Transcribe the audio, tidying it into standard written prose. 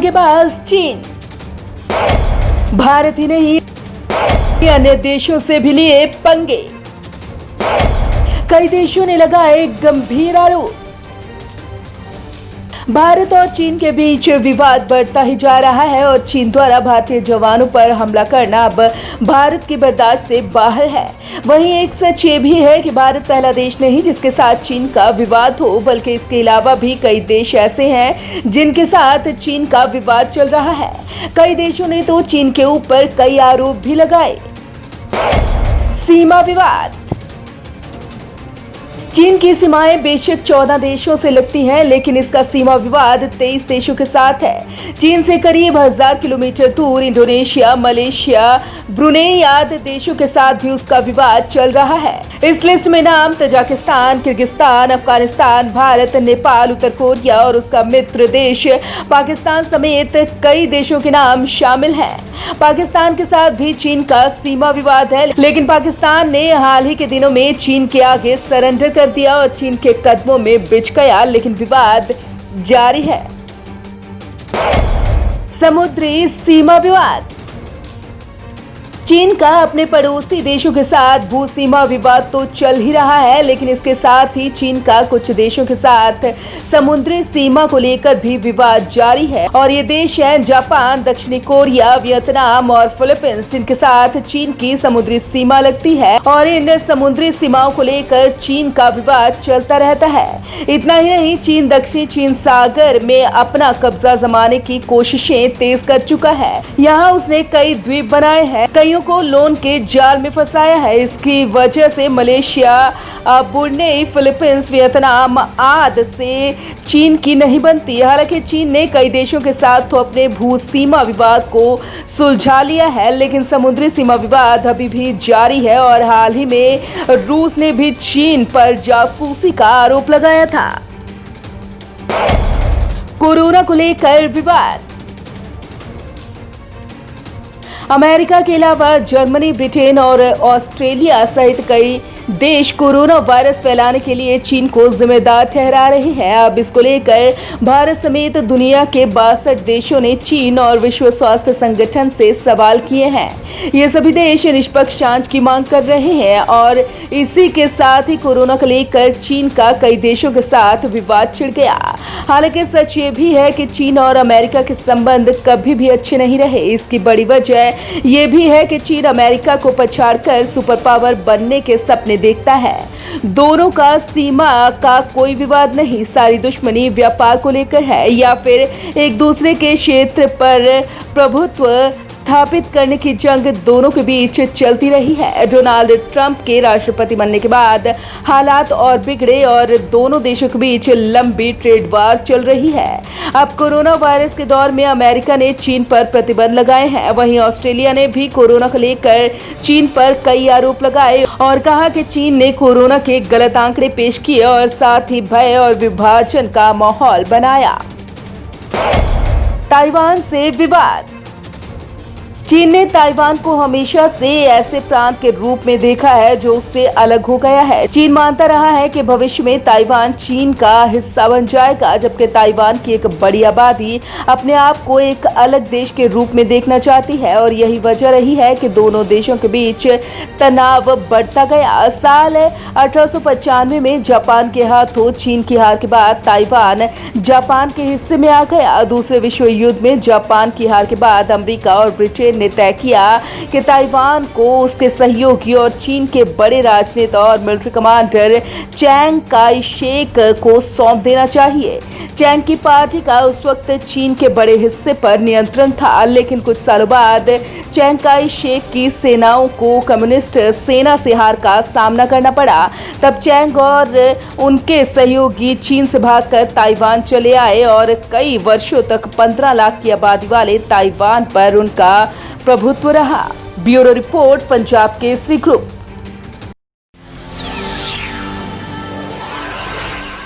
पंगेबाज चीन भारत ही नहीं अन्य देशों से भी लिए पंगे। कई देशों ने लगाए गंभीर आरोप। भारत और चीन के बीच विवाद बढ़ता ही जा रहा है और चीन द्वारा भारतीय जवानों पर हमला करना अब भारत की बर्दाश्त से बाहर है। वहीं एक सच ये भी है कि भारत पहला देश नहीं जिसके साथ चीन का विवाद हो, बल्कि इसके अलावा भी कई देश ऐसे हैं जिनके साथ चीन का विवाद चल रहा है। कई देशों ने तो चीन के ऊपर कई आरोप भी लगाए। सीमा विवाद। चीन की सीमाएं बेशक 14 देशों से लगती हैं, लेकिन इसका सीमा विवाद 23 देशों के साथ है। चीन से करीब 1000 किलोमीटर दूर इंडोनेशिया, मलेशिया, ब्रुनेई आदि देशों के साथ भी उसका विवाद चल रहा है। इस लिस्ट में नाम तजाकिस्तान, किर्गिस्तान, अफगानिस्तान, भारत, नेपाल, उत्तर कोरिया और उसका मित्र देश पाकिस्तान समेत कई देशों के नाम शामिल हैं। पाकिस्तान के साथ भी चीन का सीमा विवाद है, लेकिन पाकिस्तान ने हाल ही के दिनों में चीन के आगे सरेंडर कर दिया और चीन के कदमों में बिछ गया, लेकिन विवाद जारी है। समुद्री सीमा विवाद। चीन का अपने पड़ोसी देशों के साथ भू सीमा विवाद तो चल ही रहा है, लेकिन इसके साथ ही चीन का कुछ देशों के साथ समुद्री सीमा को लेकर भी विवाद जारी है। और ये देश हैं जापान, दक्षिणी कोरिया, वियतनाम और फिलीपींस, जिनके साथ चीन की समुद्री सीमा लगती है और इन समुद्री सीमाओं को लेकर चीन का विवाद चलता रहता है। इतना ही नहीं, चीन दक्षिणी चीन सागर में अपना कब्जा जमाने की कोशिशें तेज कर चुका है। यहाँ उसने कई द्वीप बनाए हैं, को लोन के जाल में फंसाया है। इसकी वजह से मलेशिया, ब्रुनेई, फिलीपींस, वियतनाम आदि से चीन की नहीं बनती। हालांकि चीन ने कई देशों के साथ तो अपने भू सीमा विवाद को सुलझा लिया है, लेकिन समुद्री सीमा विवाद अभी भी जारी है और हाल ही में रूस ने भी चीन पर जासूसी का आरोप लगाया था। कोरोना को लेकर विवाद। अमेरिका के अलावा जर्मनी, ब्रिटेन और ऑस्ट्रेलिया सहित कई देश कोरोना वायरस फैलाने के लिए चीन को जिम्मेदार ठहरा रहे हैं। अब इसको लेकर भारत समेत दुनिया के 62 देशों ने चीन और विश्व स्वास्थ्य संगठन से सवाल किए हैं। ये सभी देश निष्पक्ष जांच की मांग कर रहे हैं और इसी के साथ ही कोरोना को लेकर चीन का कई देशों के साथ विवाद छिड़ गया। हालांकि सच ये भी है कि चीन और अमेरिका के संबंध कभी भी अच्छे नहीं रहे। इसकी बड़ी वजह ये भी है कि चीन अमेरिका को पछाड़कर सुपर पावर बनने के सपने देखता है। दोनों का सीमा का कोई विवाद नहीं, सारी दुश्मनी व्यापार को लेकर है या फिर एक दूसरे के क्षेत्र पर प्रभुत्व स्थापित करने की जंग दोनों के बीच चलती रही है। डोनाल्ड ट्रंप के राष्ट्रपति बनने के बाद हालात और बिगड़े और दोनों देशों के बीच लंबी ट्रेड वार चल रही है। अब कोरोना वायरस के दौर में अमेरिका ने चीन पर प्रतिबंध लगाए हैं। वहीं ऑस्ट्रेलिया ने भी कोरोना को लेकर चीन पर कई आरोप लगाए और कहा कि चीन ने कोरोना के गलत आंकड़े पेश किए और साथ ही भय और विभाजन का माहौल बनाया। ताइवान से विवाद। चीन ने ताइवान को हमेशा से ऐसे प्रांत के रूप में देखा है जो उससे अलग हो गया है। चीन मानता रहा है कि भविष्य में ताइवान चीन का हिस्सा बन जाएगा, जबकि ताइवान की एक बड़ी आबादी अपने आप को एक अलग देश के रूप में देखना चाहती है और यही वजह रही है कि दोनों देशों के बीच तनाव बढ़ता गया। साल 1895 में जापान के हाथों चीन की हार के बाद ताइवान जापान के हिस्से में आ गया। दूसरे विश्व युद्ध में जापान की हार के बाद अमेरिका और ब्रिटेन ने तय किया कि ताइवान को उसके सहयोगी और चीन के बड़े राजनेता और military commander Chiang Kai Shek को सौंप देना चाहिए। चैंग की पार्टी का उस वक्त चीन के बड़े हिस्से पर नियंत्रण था, लेकिन कुछ सालों बाद चैंग काई शेक की सेनाओं को कम्युनिस्ट सेना से हार का सामना करना पड़ा। तब चैंग और उनके सहयोगी चीन से भागकर ताइवान चले आए और कई वर्षों तक 15 लाख की आबादी वाले ताइवान पर उनका प्रभुत्व रहा। Bureau report, Punjab Kesari group.